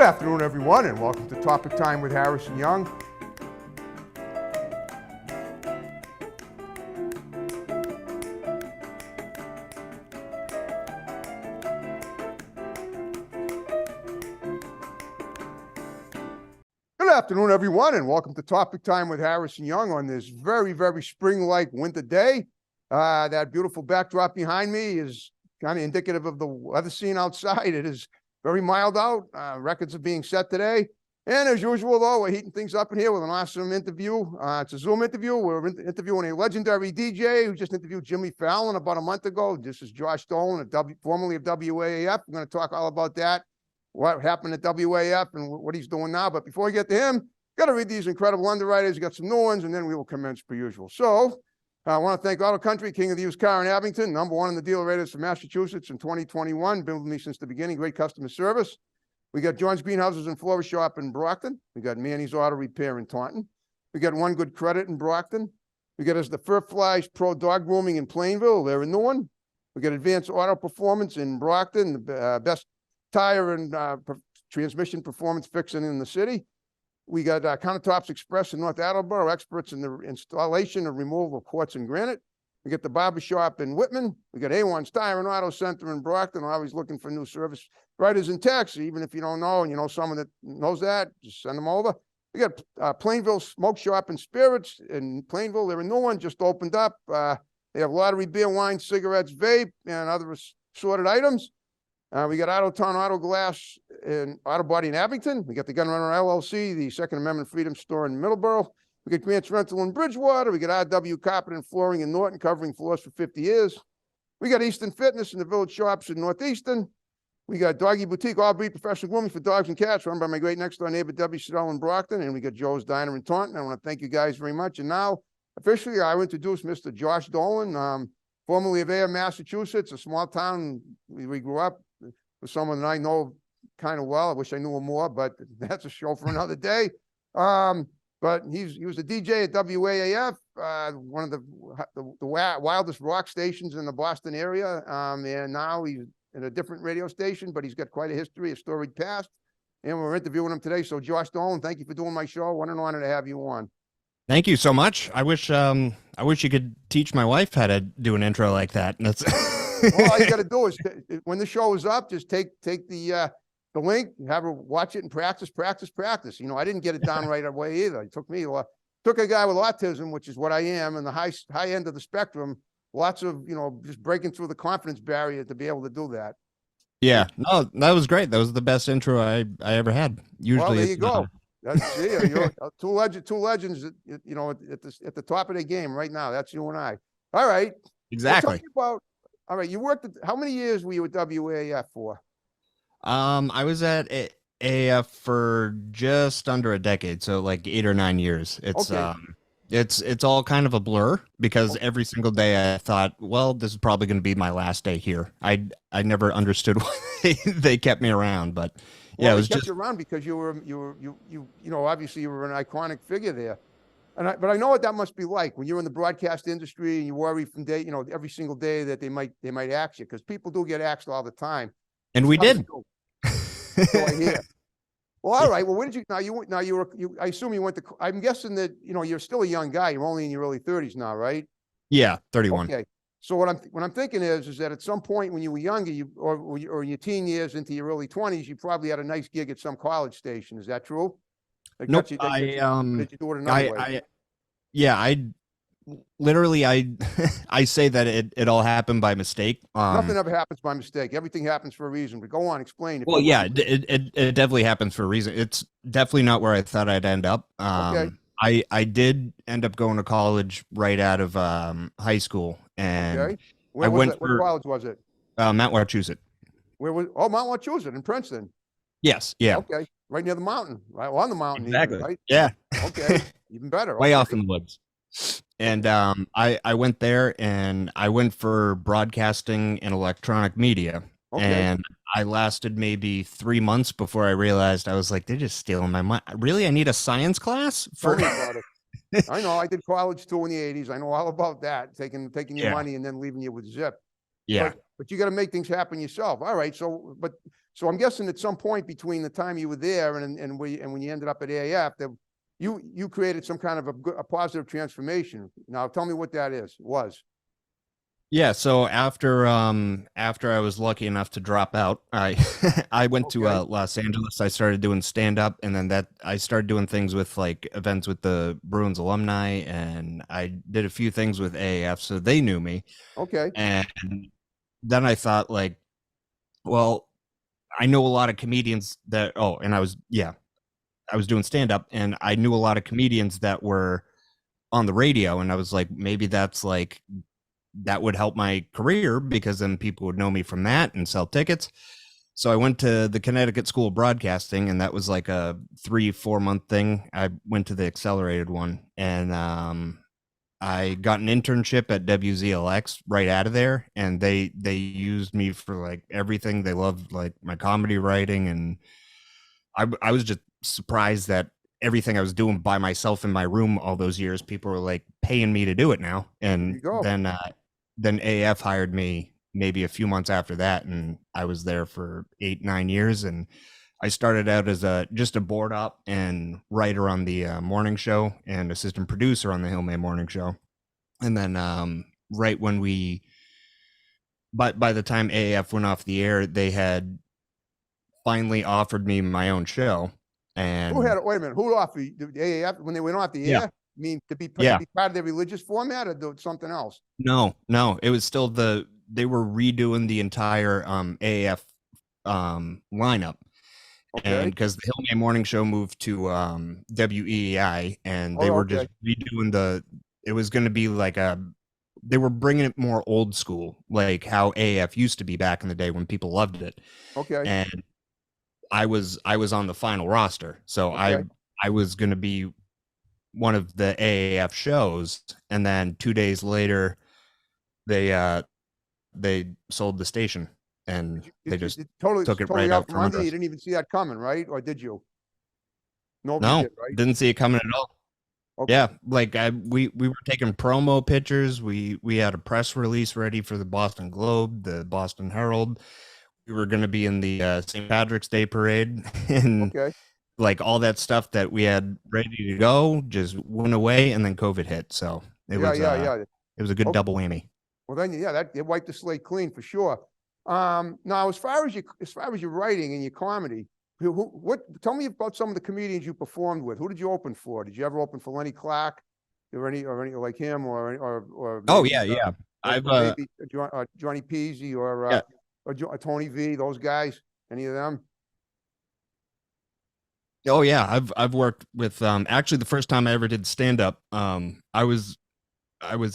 afternoon, everyone, and welcome to Topic Time with Harrison Young. Good afternoon, everyone, and welcome to Topic Time with Harrison Young on this very, very spring-like winter day. That beautiful backdrop behind me is kind of indicative of the weather scene outside. It is very mild out. Records are being set today. And as usual, though, we're heating things up in here with an awesome interview. It's a Zoom interview. We're interviewing a legendary DJ who just interviewed Jimmy Fallon about a month ago. This is Josh Dolan, formerly of WAAF. We're going to talk all about that, what happened at WAF and what he's doing now. But before we get to him, got to read these incredible underwriters. We got some new ones, and then we will commence per usual. So I want to thank Auto Country, king of the used car in Abington, #1 in the dealer ratings for Massachusetts in 2021. Been with me since the beginning. Great customer service. We got John's Greenhouses and Florist Shop in Brockton. We got Manny's Auto Repair in Taunton. We got One Good Credit in Brockton. We got us the Fur Flies Pro Dog Grooming in Plainville. They're a new one. We got Advanced Auto Performance in Brockton, the best tire and transmission performance fixing in the city. We got Countertops Express in North Attleboro, experts in the installation and removal of quartz and granite. We got the Barber Shop in Whitman. We got A1's Tire and Auto Center in Brockton. Always looking for new service writers in techs. Even if you don't know and you know someone that knows that, just send them over. We got Plainville Smoke Shop and Spirits in Plainville. They're a new one, just opened up. They have lottery, beer, wine, cigarettes, vape, and other assorted items. We got Autotown Auto Glass and Auto Body in Abington. We got the Gun Runner LLC, the Second Amendment Freedom Store in Middleborough. We got Grant's Rental in Bridgewater. We got RW Carpet and Flooring in Norton, covering floors for 50 years. We got Easton Fitness in the Village Shops in Northeastern. We got Doggy Boutique, all breed professional grooming for dogs and cats, run by my great next door neighbor, Debbie Siddell in Brockton. And we got Joe's Diner in Taunton. I want to thank you guys very much. And now, officially, I will introduce Mr. Josh Dolan, formerly of Ayer, Massachusetts, a small town we grew up with someone that I know kind of well. I wish I knew him more, but that's a show for another day. But he was a DJ at WAAF, one of the wildest rock stations in the Boston area. And now he's in a different radio station, but he's got quite a history, a storied past. And we're interviewing him today. So Josh Dolan, thank you for doing my show. What an honor to have you on. Thank you so much. I wish you could teach my wife how to do an intro like that. That's all you got to do is when the show is up, just take the link, have her watch it and practice. You know, I didn't get it down right away either. It took me took a guy with autism, which is what I am, and the high end of the spectrum. Lots of, just breaking through the confidence barrier to be able to do that. Yeah, no, that was great. That was the best intro I ever had. Usually, well, there you go. You're two legends. At the top of the game right now. That's you and I. All right. Exactly. All right. You worked how many years were you at WAF for? I was at AF for just under a decade, so like 8 or 9 years. It's okay. It's all kind of a blur because every single day I thought, well, this is probably going to be my last day here. I never understood why they kept me around, but yeah, it was kept just you around because you obviously you were an iconic figure there. But I know what that must be like when you're in the broadcast industry and you worry from every single day that they might axe you, because people do get axed all the time. And we did. So I hear. Well, all right. Well, when did I assume you went to, I'm guessing that, you're still a young guy. You're only in your early 30s now, right? Yeah, 31. Okay. So what I'm thinking is that at some point when you were younger, or your teen years into your early 20s, you probably had a nice gig at some college station. Is that true? Nope. Did you do it another way? I say that it all happened by mistake. Nothing ever happens by mistake. Everything happens for a reason. But go on, explain. Well, yeah, it definitely happens for a reason. It's definitely not where I thought I'd end up. Okay. I did end up going to college right out of high school, and okay. What college was it? Mount Wachusett. Mount Wachusett in Princeton? Yes. Yeah. Okay. Right near the mountain, right on the mountain. Exactly. Even, right? Yeah. Okay. Even better. Way off in the woods. And I went there and I went for broadcasting and electronic media. Okay. And I lasted maybe 3 months before I realized I was like, they're just stealing my money. Really? I need a science class? Tell me about it. I know. I did college too in the 80s. I know all about that. Taking your money and then leaving you with zip. Yeah. But you got to make things happen yourself. All right. So, but So I'm guessing at some point between the time you were there and when you ended up at AAF, that you created some kind of a positive transformation. Now tell me what that was. Yeah, so after I was lucky enough to drop out, I I went to Okay. Los Angeles. I started doing stand up, and then that I started doing things with like events with the Bruins alumni, and I did a few things with AAF, so they knew me. Okay. And then I thought like, well, I know a lot of comedians that and I was doing stand up, and I knew a lot of comedians that were on the radio, and I was like, maybe that's like that would help my career because then people would know me from that and sell tickets. So I went to the Connecticut School of Broadcasting, and that was like a 3-4 month thing. I went to the accelerated one, and I got an internship at WZLX right out of there, and they used me for like everything. They loved like my comedy writing, and I was just surprised that everything I was doing by myself in my room all those years, people were like paying me to do it now. There And you go. then AF hired me maybe a few months after that, and I was there for 8-9 years. And I started out as just a board op and writer on the morning show and assistant producer on the Hillman Morning Show. And then right when by the time AAF went off the air, they had finally offered me my own show. And Wait a minute, who offered the AAF when they went off the yeah, air? I mean, to be yeah, part of their religious format or do something else? no, it was still they were redoing the entire AAF lineup. And Okay. because the Hillman Morning Show moved to WEI, and they Oh, were okay. just redoing it was going to be like they were bringing it more old school, like how AAF used to be back in the day when people loved it. Okay. And I was on the final roster, so Okay. I was going to be one of the AAF shows. And then 2 days later, they sold the station, and they just took it Totally right out out from from under under you? You us. didn't even see that coming, right? Or did you? Nobody No, did, right? didn't see it coming at all. Okay. Yeah, like we were taking promo pictures. We had a press release ready for the Boston Globe, the Boston Herald. We were going to be in the St. Patrick's Day parade, and Okay. like all that stuff that we had ready to go just went away, and then COVID hit. So Yeah, yeah, yeah. it was a good Okay. double whammy. Well, then, yeah, that it wiped the slate clean for sure. Now, as far as your writing and your comedy, tell me about some of the comedians you performed with. Who did you open for? Did you ever open for Lenny Clark, or any like him, or Oh maybe yeah, yeah. I've Johnny Peasy yeah. or Tony V? Those guys, any of them? Oh yeah, I've worked with actually the first time I ever did stand up, I was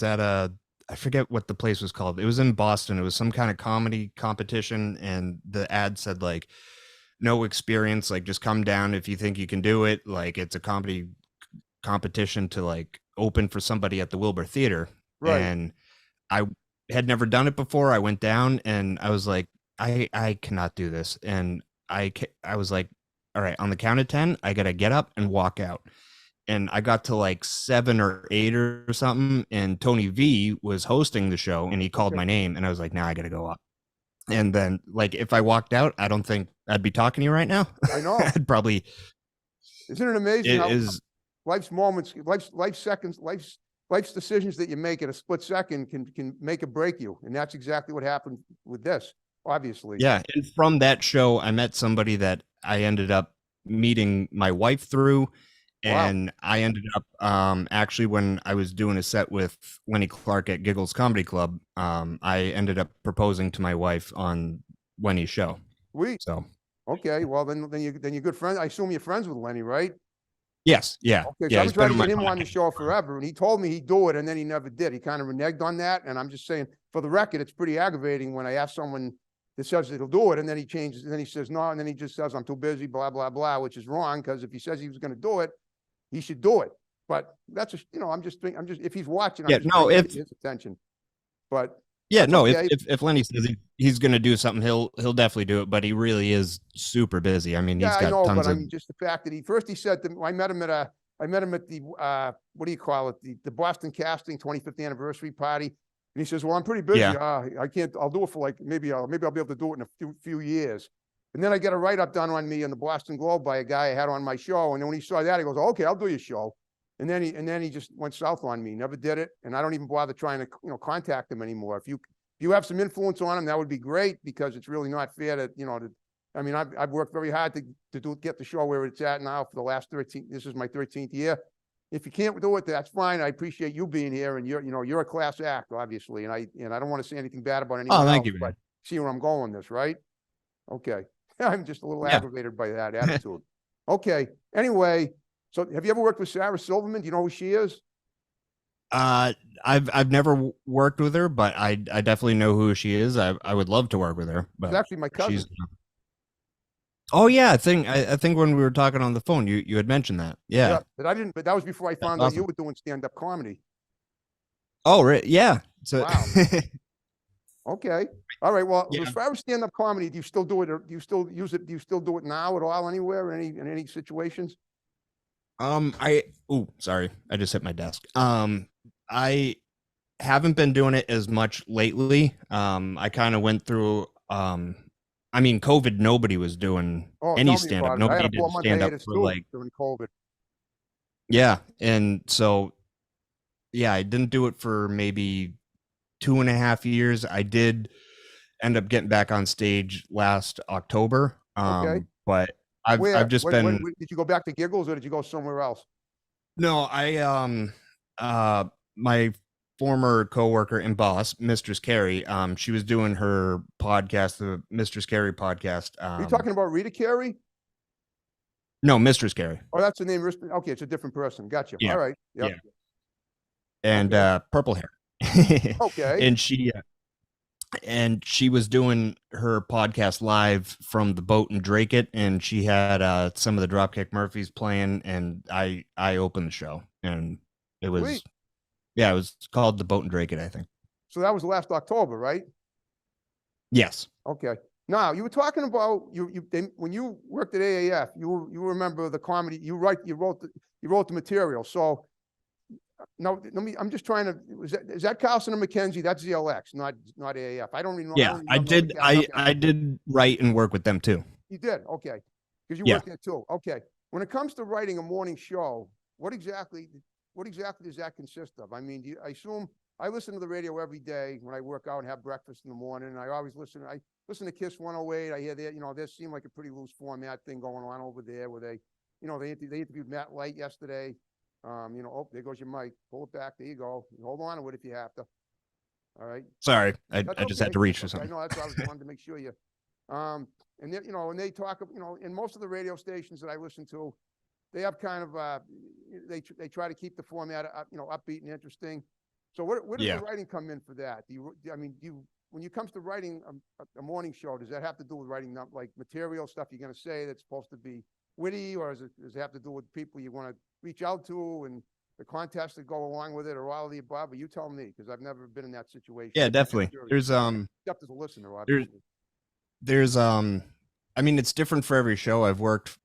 at I forget what the place was called. It was in Boston. It was some kind of comedy competition, and the ad said like no experience, like just come down if you think you can do it. Like it's a comedy competition to like open for somebody at the Wilbur Theater. Right. And I had never done it before. I went down and I was like, I cannot do this. And I was like, all right, on the count of 10, I gotta get up and walk out. And I got to like 7 or 8 or something, and Tony V was hosting the show, and he called Okay. my name, and I was like, now I gotta go up. And then like if I walked out, I don't think I'd be talking to you right now. I know. I'd probably Isn't it amazing it how is life's moments, life's decisions that you make at a split second can make or break you, and that's exactly what happened with this. Obviously. yeah. And from that show, I met somebody that I ended up meeting my wife through. Wow. And I ended up actually when I was doing a set with Lenny Clark at Giggles Comedy Club, I ended up proposing to my wife on Lenny's show. Sweet. So Okay. Well, then you're good friends. I assume you're friends with Lenny, right? yes, yeah, Okay. So yeah. I've He's been trying been to on my get him on the podcast. show forever, and he told me he'd do it, and then he never did. He kind of reneged on that, and I'm just saying, for the record, it's pretty aggravating when I ask someone that says that he'll do it, and then he changes, and then he says no, and then he just says I'm too busy, blah blah blah, which is wrong because if he says he was going to do it, he should do it. But that's I'm just if he's watching, I'm Yeah, just no, bringing if his attention. But yeah, that's no, okay. if Lenny says he's gonna do something, he'll definitely do it. But he really is super busy. I mean, Yeah, he's I got know, but tons I of mean, just the fact that he said to me, I met him at the what do you call it? The Boston Casting 25th anniversary party. And he says, well, I'm pretty busy. yeah. I can't, I'll do it for like, maybe I'll be able to do it in a few years. And then I get a write-up done on me in the Boston Globe by a guy I had on my show. And then when he saw that, he goes, okay, I'll do your show. And then he just went south on me, never did it. And I don't even bother trying to, contact him anymore. If you have some influence on him, that would be great, because it's really not fair to, I mean, I've worked very hard to get the show where it's at now for the last 13, this is my 13th year. If you can't do it, that's fine. I appreciate you being here, and you're a class act, obviously. And I don't want to say anything bad about anyone thank else, you, man. but see where I'm going with this, right? Okay. I'm just a little Yeah. aggravated by that attitude. Okay. Anyway, so have you ever worked with Sarah Silverman? Do you know who she is? I've never worked with her, but I definitely know who she is. I would love to work with her, but She's actually my cousin. she's. Oh yeah, I think when we were talking on the phone, you had mentioned that. Yeah. But that was before I found out awesome. you were doing stand-up comedy. Oh, right. Yeah. So. Wow. Okay. All right. Well, Yeah. as far as stand-up comedy, do you still do it, or do you still use it? Do you still do it now at all, anywhere, in any situations? Sorry, I just hit my desk. I haven't been doing it as much lately. I kind of went through, I mean, COVID, nobody was doing any stand-up. I had Nobody a did 4-month stand-up hiatus for too like, during COVID. yeah. And so, yeah, I didn't do it for maybe 2.5 years. I did end up getting back on stage last October. Okay. But I've just been. Did you go back to Giggles, or did you go somewhere else? No, my former coworker and boss, Mistress Carey, she was doing her podcast, the Mistress Carey podcast. Are you talking about Rita Carey? No, Mistress Carey. Oh, that's the name. Okay, it's a different person. Gotcha. Yeah. All right. Yep. Yeah. And purple hair. Okay. And she was doing her podcast live from the boat in Drake It, and she had some of the Dropkick Murphys playing, and I opened the show, and it was Sweet. Yeah, it was called The Boat and Drake It, I think. So that was last October, right? Yes. Okay. Now you were talking about when you worked at AAF, you remember the comedy. You wrote the material. So now I'm just trying to. Is that Carlson and McKenzie? That's ZLX, not AAF. I don't even know. Yeah, I did write and work with them too. You did, okay, because you worked there too. Okay. When it comes to writing a morning show, what exactly does that consist of? I mean, I assume I listen to the radio every day when I work out and have breakfast in the morning, and I always listen. I listen to Kiss 108. I hear that, there seemed like a pretty loose format thing going on over there where they interviewed Matt Light yesterday. Oh, there goes your mic. Pull it back. There you go. Hold on to it if you have to. All right. Sorry, I just had to reach for something. I know that's what I wanted to make sure you. And then, and they talk, in most of the radio stations that I listen to, they have kind of they try to keep the format upbeat and interesting. So where does the writing come in for that? When it comes to writing a morning show, does that have to do with writing like material stuff you're going to say that's supposed to be witty, or does it have to do with people you want to reach out to and the contests that go along with it, or all of the above? But you tell me, because I've never been in that situation. Yeah, definitely. There's except as a listener, obviously. There's I mean, it's different for every show. I've worked,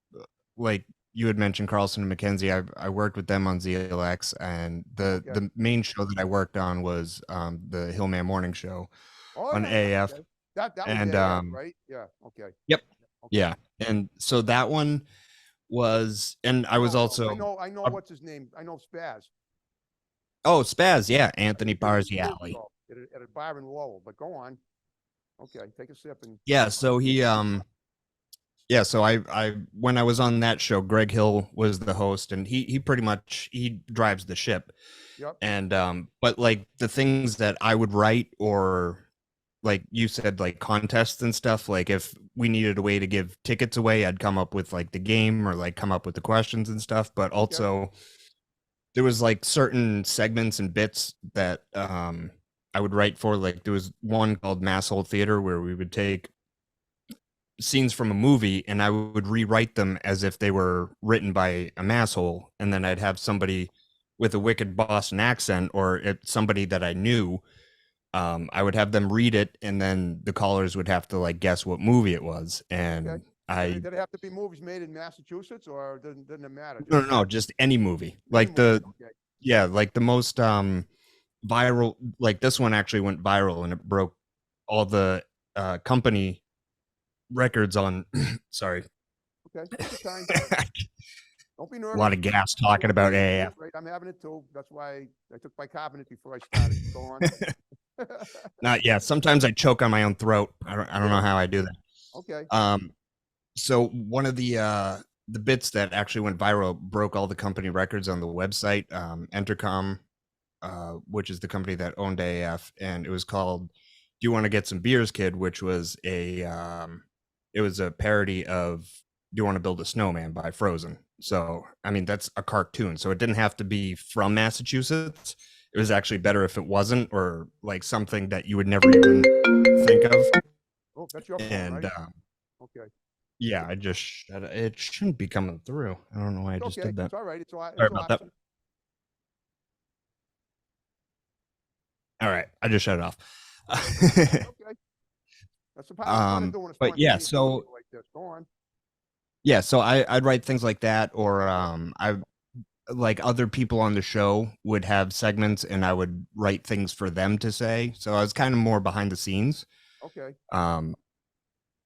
like you had mentioned, Carlson and McKenzie. I worked with them on ZLX, and the main show that I worked on was the Hillman Morning Show on AAF. Okay. That was and AAF, right? Yeah. Okay. Yep. Okay. Yeah, and so that one was, and I was also. I know what's his name. I know Spaz. Oh, Spaz, yeah, Anthony Barziali. At a bar in Lowell, but go on. Okay, take a sip and. Yeah, so so I when I was on that show, Greg Hill was the host, and he pretty much drives the ship. Yep. And but like the things that I would write, or like you said, like contests and stuff, like if we needed a way to give tickets away, I'd come up with like the game, or like come up with the questions and stuff. But also there was like certain segments and bits that I would write for. Like there was one called Masshole Theater, where we would take scenes from a movie and I would rewrite them as if they were written by a masshole, and then I'd have somebody with a wicked Boston accent, or somebody that I knew. I would have them read it, and then the callers would have to like guess what movie it was. And did it have to be movies made in Massachusetts, or doesn't it matter? No, just any movie. Like the most viral, like this one actually went viral, and it broke all the company records on. Sorry, Okay, take your time. a Don't be nervous. lot of gas talking Everyone's about having it, AAF. right? I'm having it too. That's why I took bicarbonate before I started. Go on. Not yet. Sometimes I choke on my own throat. I don't know Really? how I do that. Okay. So one of the bits that actually went viral broke all the company records on the website. Entercom, which is the company that owned AAF, and it was called "Do You Want to Get Some Beers, Kid?" which was it was a parody of "Do You Want to Build a Snowman" by Frozen. So I mean that's a cartoon, so it didn't have to be from Massachusetts. It was actually better if it wasn't, or like something that you would never even think of. Oh, that's your phone, And right? Okay. yeah, I just it shouldn't be coming through. I don't know why I It's just okay. did that. It's all right. Sorry It's about that. awesome. All right, I just shut it off. Okay. That's the part of fun of doing a But yeah, spontaneous interview so like this. Go on. yeah, so I'd write things like that, or I like other people on the show would have segments, and I would write things for them to say. So I was kind of more behind the scenes. Okay. Um,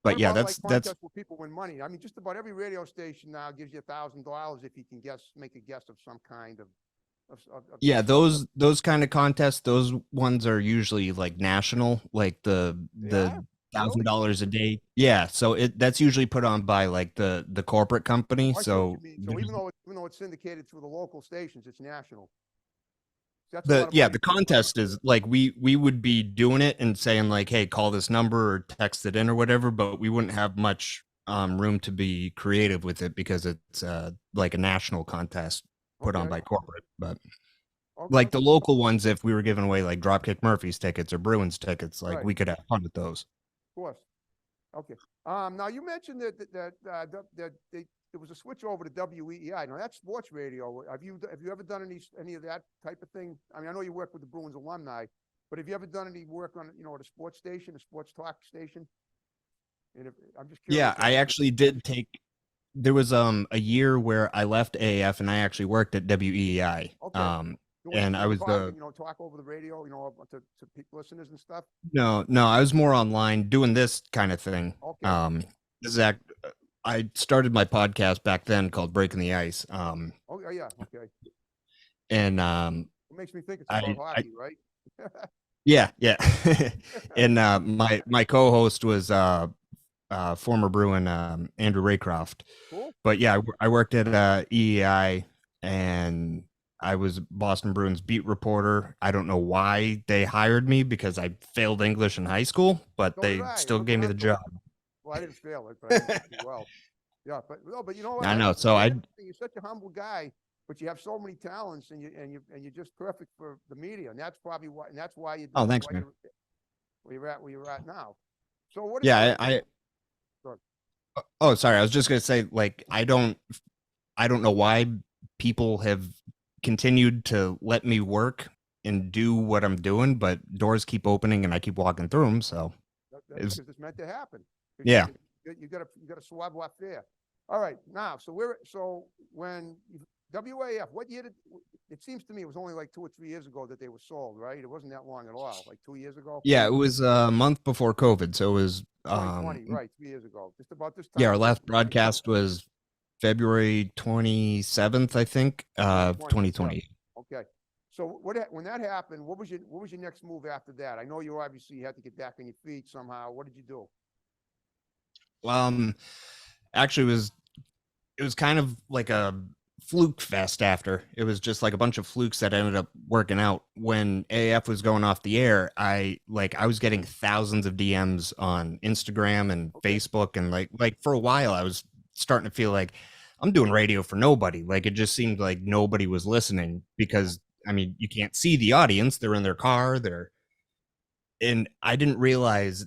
What but yeah, about like that's contests where people win money? I mean, just about every radio station now gives you $1,000 if you can make a guess of some kind of yeah, some sort. those kind of contests, those ones are usually like national, like They the are? thousand Really? dollars a day. Yeah, so that's usually put on by like the corporate company. Oh, I see what you So mean. So even though it's syndicated through the local stations, it's national. That's a the lot of yeah, money the for you, right? contest is like we would be doing it and saying like, hey, call this number or text it in or whatever, but we wouldn't have much room to be creative with it because it's like a national contest put on Okay. by corporate. But Okay. like the local ones, if we were giving away like Dropkick Murphys tickets or Bruins tickets, like Right. we could have fun with those. Of course. Okay. Now you mentioned that there was a switch over to WEEI. Now that's sports radio. Have you ever done any of that type of thing? I mean, I know you work with the Bruins alumni, but have you ever done any work on at a sports station, a sports talk station? And I'm just Yeah, curious I as to actually did take. There was a year where I left AAF and I actually worked at WEI. okay, And I was the talk over the radio, to people listeners and stuff. no, I was more online doing this kind of thing. Okay. This is act, I started my podcast back then called Breaking the Ice. Oh yeah. Okay. And It makes me think it's about I hockey, right? yeah, yeah. And my co-host was former Bruin Andrew Raycroft. Cool. But yeah, I worked at EEI, and I was Boston Bruins beat reporter. I don't know why they hired me because I failed English in high school, but So did they I. still Look what gave me I'm the doing. job. Well, I didn't fail it, but I didn't do too well. Yeah, but no, but you know what? I know. That's So really I interesting. You're such a humble guy, but you have so many talents, and you're just perfect for the media, and that's probably why. And that's why you oh, do thanks, why man. you're where you're at now. So what is Yeah, okay? I Sorry. oh, sorry. I was just gonna say, like, I don't know why people have continued to let me work and do what I'm doing, but doors keep opening and I keep walking through them. So That's it's because it's meant to happen. 'Cause yeah. you got to swab left there. All right, now so when WAF, what year did it seems to me it was only like 2 or 3 years ago that they were sold, right? It wasn't that long at all, like 2 years ago. Yeah, it was a month before COVID, so it was 2020, right? 3 years ago, just about this yeah, time. our Of year, last broadcast was February 27th, I think, 2020. Yeah. 2020. Okay. So when that happened, what was your next move after that? I know you obviously had to get back on your feet somehow. What did you do? Um actually it was kind of like a fluke fest after. It was just like a bunch of flukes that ended up working out. When AF was going off the air, I was getting thousands of DMs on Instagram and Okay. Facebook, and like for a while I was starting to feel like I'm doing radio for nobody. Like it just seemed like nobody was listening because I mean, you can't see the audience. They're in their car, and I didn't realize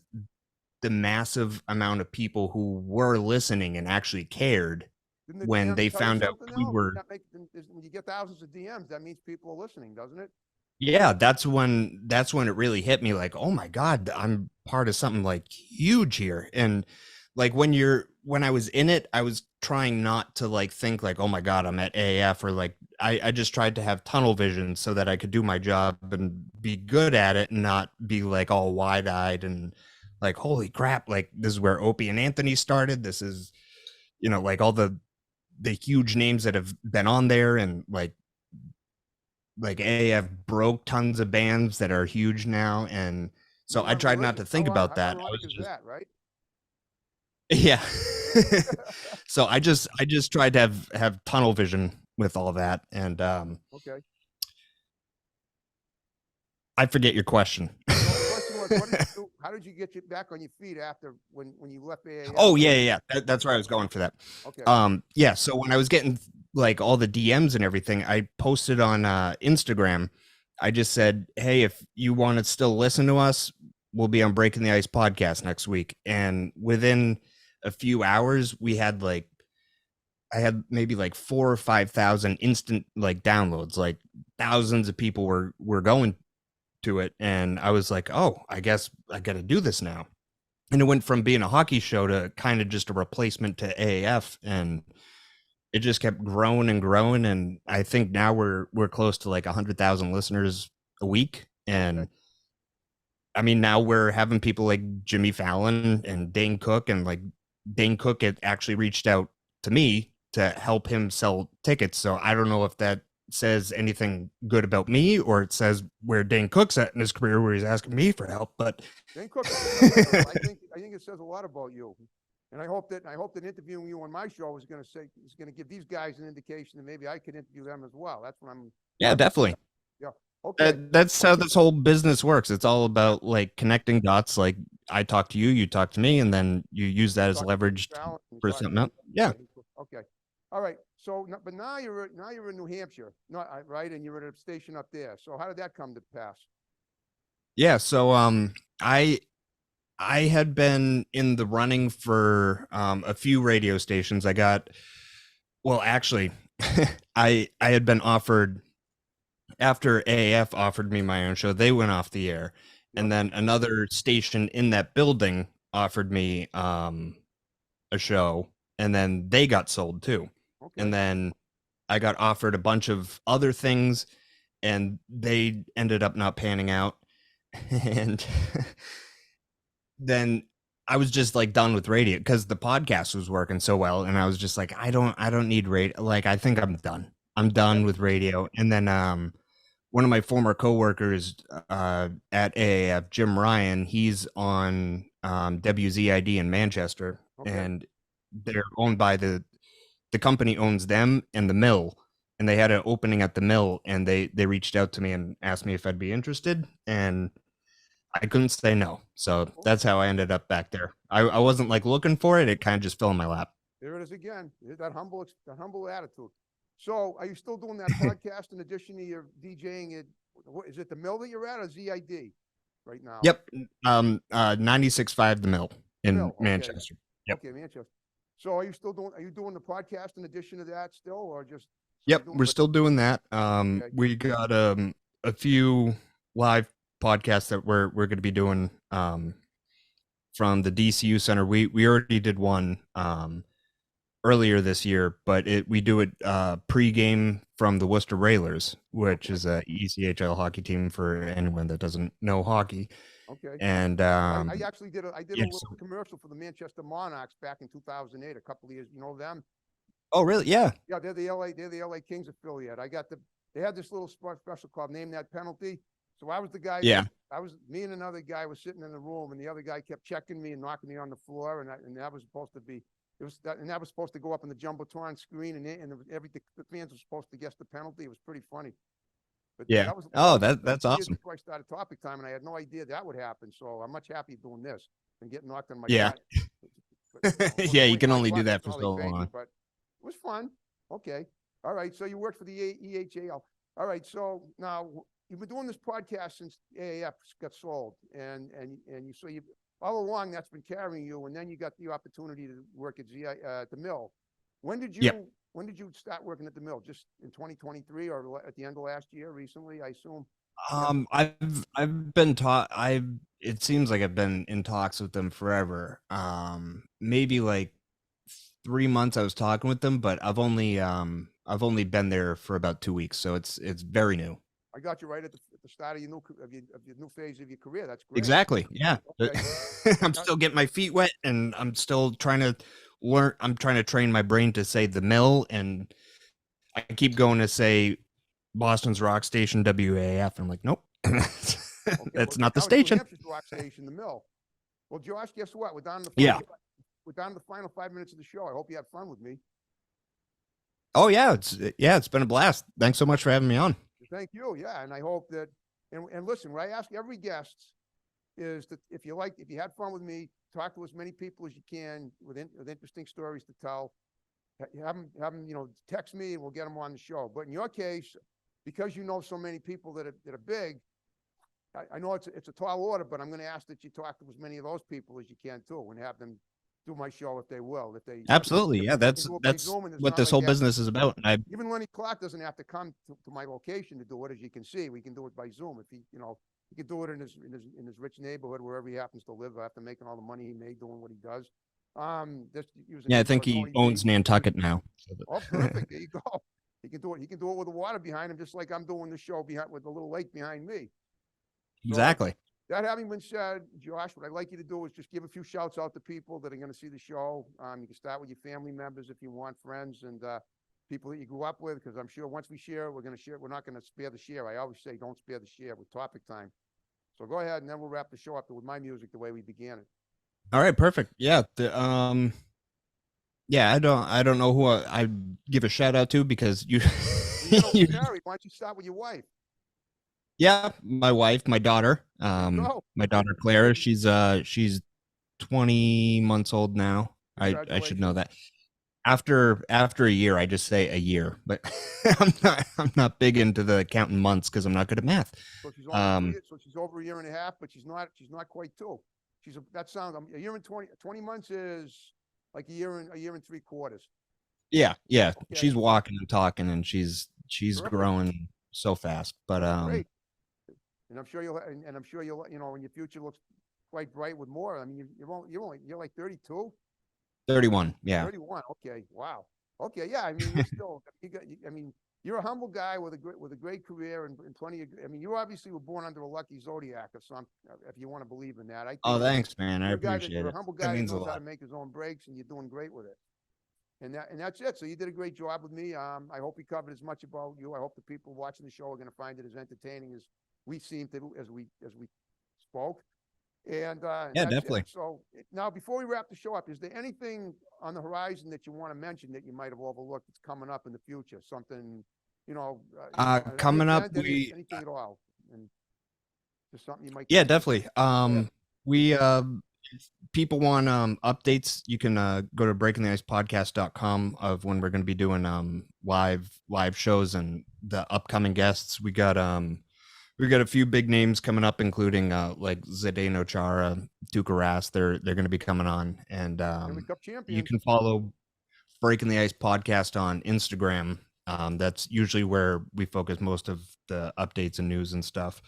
the massive amount of people who were listening and actually cared Didn't the when DMs they tell you found out something we though? were When you get thousands of DMs, that means people are listening, doesn't it? yeah, that's when it really hit me like, oh my God, I'm part of something like huge here. And like when I was in it, I was trying not to like think like, oh my God, I'm at AF, or like I just tried to have tunnel vision so that I could do my job and be good at it and not be like all wide eyed and like, holy crap, like this is where Opie and Anthony started. This is, like all the huge names that have been on there, and like AAF broke tons of bands that are huge now. And so I tried not to think about How that. I ironic was is just, that, right? yeah. So I just tried to have tunnel vision with all that. And Okay. I forget your question. So the question was, what did you do? How did you get you back on your feet after when you left AAF? Oh yeah. That's where I was going for that. Okay. Yeah. So when I was getting like all the DMs and everything, I posted on Instagram. I just said, "Hey, if you want to still listen to us, we'll be on Breaking the Ice podcast next week." And within a few hours, I had maybe like 4 or 5 thousand instant like downloads. Like thousands of people were going to it, and I was like, "Oh, I guess I got to do this now." And it went from being a hockey show to kind of just a replacement to AAF, and it just kept growing and growing. And I think now we're close to like 100,000 listeners a week. And I mean, now we're having people like Jimmy Fallon and Dane Cook, and like Dane Cook had actually reached out to me to help him sell tickets. So I don't know if that says anything good about me, or it says where Dane Cook's at in his career, where he's asking me for help. But Dane Cook, I think it says a lot about you. And I hope that interviewing you on my show is going to give these guys an indication that maybe I can interview them as well. That's what I'm. yeah, definitely. Yeah. Okay. That's how this whole business works. It's all about like connecting dots. Like I talk to you, you talk to me, and then you use that as leverage for something else. Yeah. Okay. All right. So, but now you're in New Hampshire, right? And you're at a station up there. So how did that come to pass? Yeah. So I had been in the running for a few radio stations. Actually, I had been offered, after AAF offered me my own show, they went off the air. And then another station in that building offered me a show, and then they got sold too. Okay. And then I got offered a bunch of other things, and they ended up not panning out. And then I was just like done with radio because the podcast was working so well, and I was just like, I don't need radio. Like, I think I'm done. I'm done with radio. And then one of my former coworkers at AAF, Jim Ryan, he's on WZID in Manchester, and they're owned by the company owns them and the mill, and they had an opening at the mill, and they reached out to me and asked me if I'd be interested, and I couldn't say no. So that's how I ended up back there. I wasn't like looking for it. It kind of just fell in my lap. There it is again. That humble attitude. So are you still doing that podcast in addition to your DJing it? Is it the mill that you're at, or ZID right now? Yep. 96.5 the mill in Manchester. Yep. Okay, Manchester. So are you doing the podcast in addition to that still, or just? Yep, we're still doing that. We got a few live podcasts that we're going to be doing from the DCU Center. We already did one earlier this year, but we do it pre-game from the Worcester Railers, which is a ECHL hockey team for anyone that doesn't know hockey. Okay. And I actually did a little commercial for the Manchester Monarchs back in 2008, a couple of years. You know them? Oh, really? Yeah. Yeah, they're the LA Kings affiliate. They had this little special called Name That Penalty. So I was the guy. Yeah. Me and another guy was sitting in the room, and the other guy kept checking me and knocking me on the floor, and that was supposed to be. That was supposed to go up on the jumbotron screen, and the fans were supposed to guess the penalty. It was pretty funny. But yeah. That's awesome. Before I started Topic Time, and I had no idea that would happen. So I'm much happier doing this than getting knocked on my yeah. But, yeah, you can only do that for so long. But it was fun. Okay. All right. So you worked for the EHAL. All right. So now you've been doing this podcast since AAF got sold, and you all along that's been carrying you, and then you got the opportunity to work at the mill. When did you start working at the mill? Just in 2023 or at the end of last year? Recently, I assume. I've been taught. It seems like I've been in talks with them forever. Maybe like 3 months I was talking with them, but I've only been there for about 2 weeks, so it's very new. I got you right at the start of your new phase of your career. That's great. Exactly. Yeah. Okay. I'm still getting my feet wet, and I'm still trying to learn. I'm trying to train my brain to say the mill, and I keep going to say Boston's rock station WAF. And I'm like, nope, Okay, that's well, not the now it's New station. Hampshire's rock station, the mill. Well, Josh, guess what? We're down to the Yeah. final, we're down to the final 5 minutes of the show. I hope you had fun with me. Oh yeah, it's been a blast. Thanks so much for having me on. Thank you. Yeah, and I hope that and listen, what I ask every guest is that if you had fun with me, talk to as many people as you can with interesting stories to tell. Have them, text me and we'll get them on the show. But in your case, because you know so many people that are big, I know it's a tall order, but I'm going to ask that you talk to as many of those people as you can too, and have them do my show if they will. If they Absolutely, yeah, if they that's do it by Zoom, and it's what not this like whole they have to- business is about. And Even Lenny Clark doesn't have to come to my location to do it. As you can see, we can do it by Zoom. If he can do it in his rich neighborhood wherever he happens to live after making all the money he made doing what he does. Just using I think he owns Nantucket now. Oh, perfect. There you go. He can do it. He can do it with the water behind him, just like I'm doing the show behind with the little lake behind me. Exactly. That having been said, Josh, what I'd like you to do is just give a few shouts out to people that are going to see the show. You can start with your family members if you want, friends, and people that you grew up with, because I'm sure once we share, we're going to share. We're not going to spare the share. I always say don't spare the share with topic time. So go ahead, and then we'll wrap the show up with my music the way we began it. All right, perfect. Yeah, yeah, I don't know who I give a shout out to, because you Married. Why don't you start with your wife? Yeah, my wife, my daughter, my daughter Clara. She's 20 months old now. I should know that. After a year, I just say a year, but I'm not big into the counting months because I'm not good at math. So she's over a year and a half, but she's not quite two. That sounds a year and 20 months is like a year and 3/4. Yeah. Okay. She's walking and talking, and she's growing so fast. But great. And I'm sure you'll in your future looks quite bright with more. I mean, you're like 32. 31. Yeah. 31. Okay. Wow. Okay. Yeah. I mean, you're still, you're a humble guy with a great career and plenty of, you obviously were born under a lucky zodiac or something, if you want to believe in that. Oh, thanks, man. I appreciate it. You're a humble guy that who knows how to make his own breaks, and you're doing great with it. And that's it. So you did a great job with me. I hope we covered as much about you. I hope the people watching the show are going to find it as entertaining as we seem to, as we spoke. And yeah, definitely. So now, before we wrap the show up, is there anything on the horizon that you want to mention that you might have overlooked that's coming up in the future? Something, coming up, anything at all, and just something you might. Yeah, definitely. We if people want updates, you can go to breakingtheicepodcast.com of when we're going to be doing live shows and the upcoming guests. We got a few big names coming up, including like Zdeno Chara, Tuukka Rask. They're going to be coming on, and you can follow Breaking the Ice podcast on Instagram. That's usually where we focus most of the updates and news and stuff.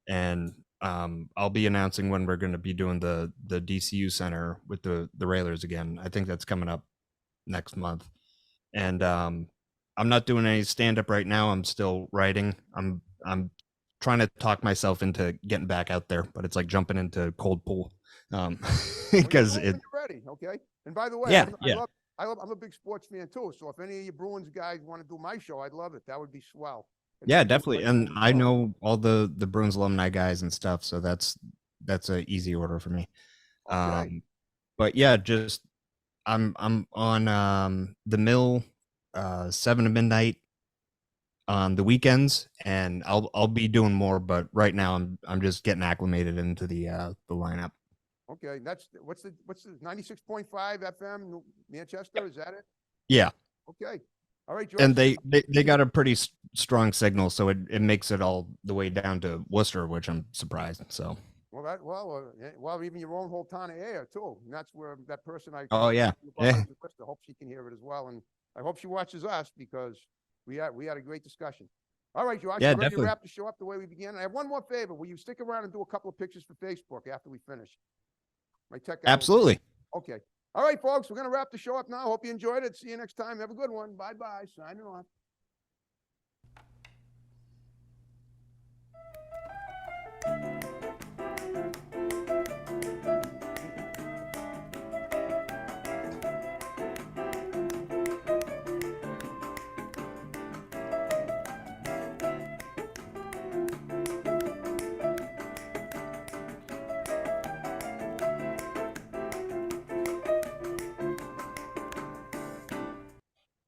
And I'll be announcing when we're going to be doing the DCU Center with the Railers again. I think that's coming up next month. And I'm not doing any stand up right now. I'm still writing. I'm trying to talk myself into getting back out there, but it's like jumping into cold pool. Because you're ready, okay. And by the way, yeah, I'm a big sports fan too. So if any of you Bruins guys want to do my show, I'd love it. That would be swell. Yeah, definitely. And I know all the Bruins alumni guys and stuff, so that's an easy order for me. Okay. But yeah, just I'm on the mill 7 to midnight on the weekends, and I'll be doing more, but right now I'm just getting acclimated into the lineup. Okay, that's what's the 96.5 FM Manchester, is that it? Yeah. Okay. All right, George. And they got a pretty strong signal, so it makes it all the way down to Worcester, which I'm surprised. So well, even your own whole town of air too. And that's where that person I oh yeah I hope she can hear it as well, and I hope she watches us because we had a great discussion. All right, George. Yeah, ready definitely. to wrap the show up the way we began. I have one more favor. Will you stick around and do a couple of pictures for Facebook after we finish? My tech guy. Absolutely. Okay. All right, folks. We're gonna wrap the show up now. Hope you enjoyed it. See you next time. Have a good one. Bye-bye. Signing off.